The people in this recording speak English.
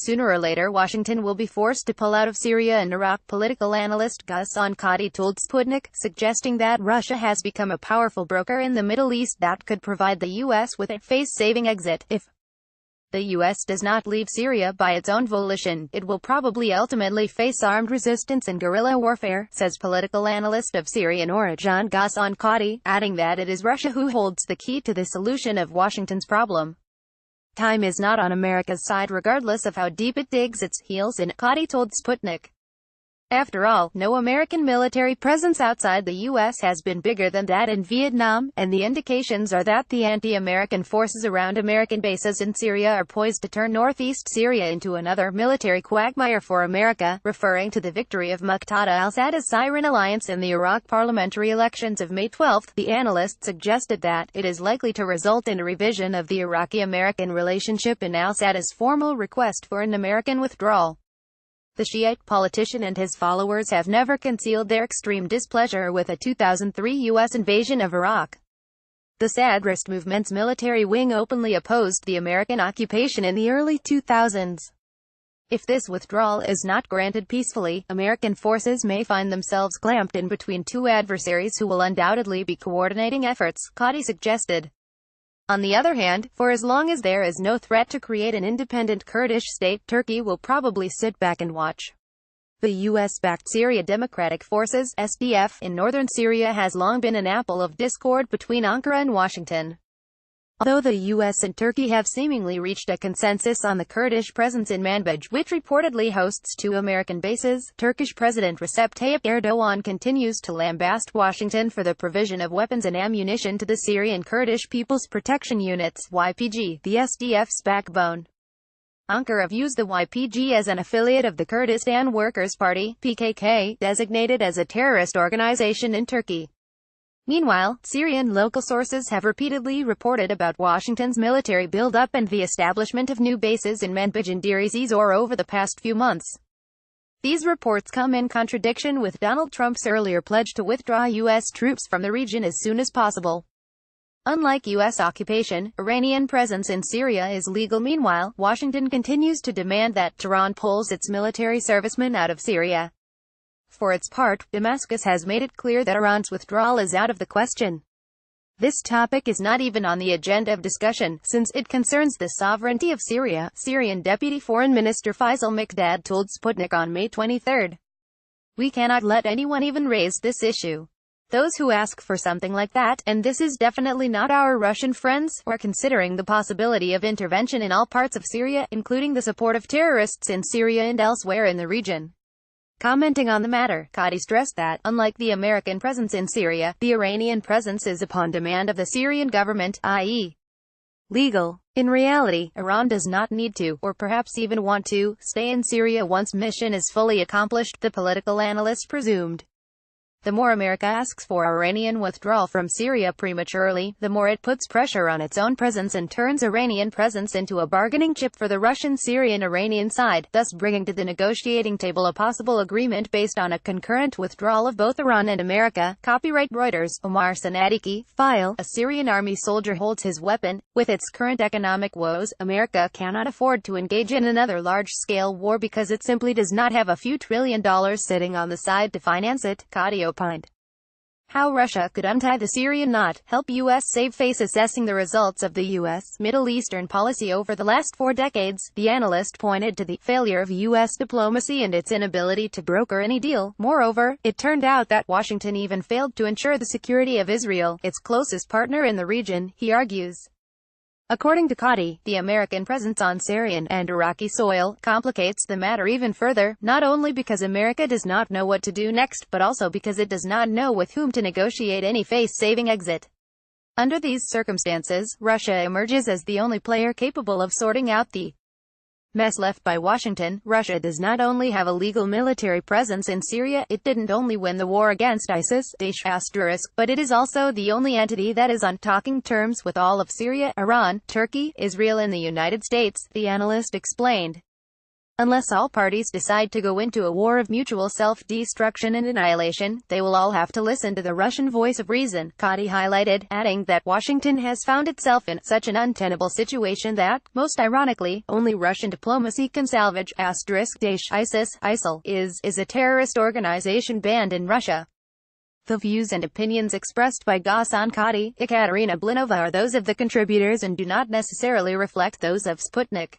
Sooner or later Washington will be forced to pull out of Syria and Iraq. Political analyst Gus Onkadi told Sputnik, suggesting that Russia has become a powerful broker in the Middle East that could provide the U.S. with a face-saving exit. If the U.S. does not leave Syria by its own volition, it will probably ultimately face armed resistance and guerrilla warfare, says political analyst of Syrian origin Gus Onkadi, adding that it is Russia who holds the key to the solution of Washington's problem. Time is not on America's side regardless of how deep it digs its heels in, Onkadi told Sputnik. After all, no American military presence outside the U.S. has been bigger than that in Vietnam, and the indications are that the anti-American forces around American bases in Syria are poised to turn northeast Syria into another military quagmire for America, referring to the victory of Muqtada al-Sadd's Syrian alliance in the Iraq parliamentary elections of May 12. The analyst suggested that it is likely to result in a revision of the Iraqi-American relationship in al-Sadd's formal request for an American withdrawal. The Shiite politician and his followers have never concealed their extreme displeasure with a 2003 U.S. invasion of Iraq. The Sadrist movement's military wing openly opposed the American occupation in the early 2000s. If this withdrawal is not granted peacefully, American forces may find themselves clamped in between two adversaries who will undoubtedly be coordinating efforts, Onkadi suggested. On the other hand, for as long as there is no threat to create an independent Kurdish state, Turkey will probably sit back and watch. The U.S.-backed Syria Democratic Forces (SDF) in northern Syria has long been an apple of discord between Ankara and Washington. Although the U.S. and Turkey have seemingly reached a consensus on the Kurdish presence in Manbij, which reportedly hosts two American bases, Turkish President Recep Tayyip Erdogan continues to lambaste Washington for the provision of weapons and ammunition to the Syrian Kurdish People's Protection Units (YPG), the SDF's backbone. Ankara views the YPG as an affiliate of the Kurdistan Workers' Party (PKK), designated as a terrorist organization in Turkey. Meanwhile, Syrian local sources have repeatedly reported about Washington's military buildup and the establishment of new bases in Manbij and Deir ez-Zor over the past few months. These reports come in contradiction with Donald Trump's earlier pledge to withdraw U.S. troops from the region as soon as possible. Unlike U.S. occupation, Iranian presence in Syria is legal. Meanwhile, Washington continues to demand that Tehran pulls its military servicemen out of Syria. For its part, Damascus has made it clear that Iran's withdrawal is out of the question. This topic is not even on the agenda of discussion, since it concerns the sovereignty of Syria, Syrian Deputy Foreign Minister Faisal Mikdad told Sputnik on May 23. We cannot let anyone even raise this issue. Those who ask for something like that, and this is definitely not our Russian friends, are considering the possibility of intervention in all parts of Syria, including the support of terrorists in Syria and elsewhere in the region. Commenting on the matter, Onkadi stressed that, unlike the American presence in Syria, the Iranian presence is upon demand of the Syrian government, i.e., legal. In reality, Iran does not need to, or perhaps even want to, stay in Syria once mission is fully accomplished, the political analyst presumed. The more America asks for Iranian withdrawal from Syria prematurely, the more it puts pressure on its own presence and turns Iranian presence into a bargaining chip for the Russian Syrian-Iranian side, thus bringing to the negotiating table a possible agreement based on a concurrent withdrawal of both Iran and America. Copyright Reuters. Omar Sanadiki. File. A Syrian army soldier holds his weapon. With its current economic woes, America cannot afford to engage in another large-scale war because it simply does not have a few $1 trillion sitting on the side to finance it, Onkadi opined. How Russia could untie the Syrian knot, help U.S. save face. Assessing the results of the U.S. Middle Eastern policy over the last 4 decades, the analyst pointed to the failure of U.S. diplomacy and its inability to broker any deal. Moreover, it turned out that Washington even failed to ensure the security of Israel, its closest partner in the region, he argues. According to Onkadi, the American presence on Syrian and Iraqi soil complicates the matter even further, not only because America does not know what to do next, but also because it does not know with whom to negotiate any face-saving exit. Under these circumstances, Russia emerges as the only player capable of sorting out the mess left by Washington. Russia does not only have a legal military presence in Syria, it didn't only win the war against ISIS, but it is also the only entity that is on talking terms with all of Syria, Iran, Turkey, Israel and the United States, the analyst explained. Unless all parties decide to go into a war of mutual self-destruction and annihilation, they will all have to listen to the Russian voice of reason, Kadi highlighted, adding that Washington has found itself in such an untenable situation that, most ironically, only Russian diplomacy can salvage. ISIL is a terrorist organization banned in Russia. The views and opinions expressed by Ghassan Kadi, Ekaterina Blinova are those of the contributors and do not necessarily reflect those of Sputnik.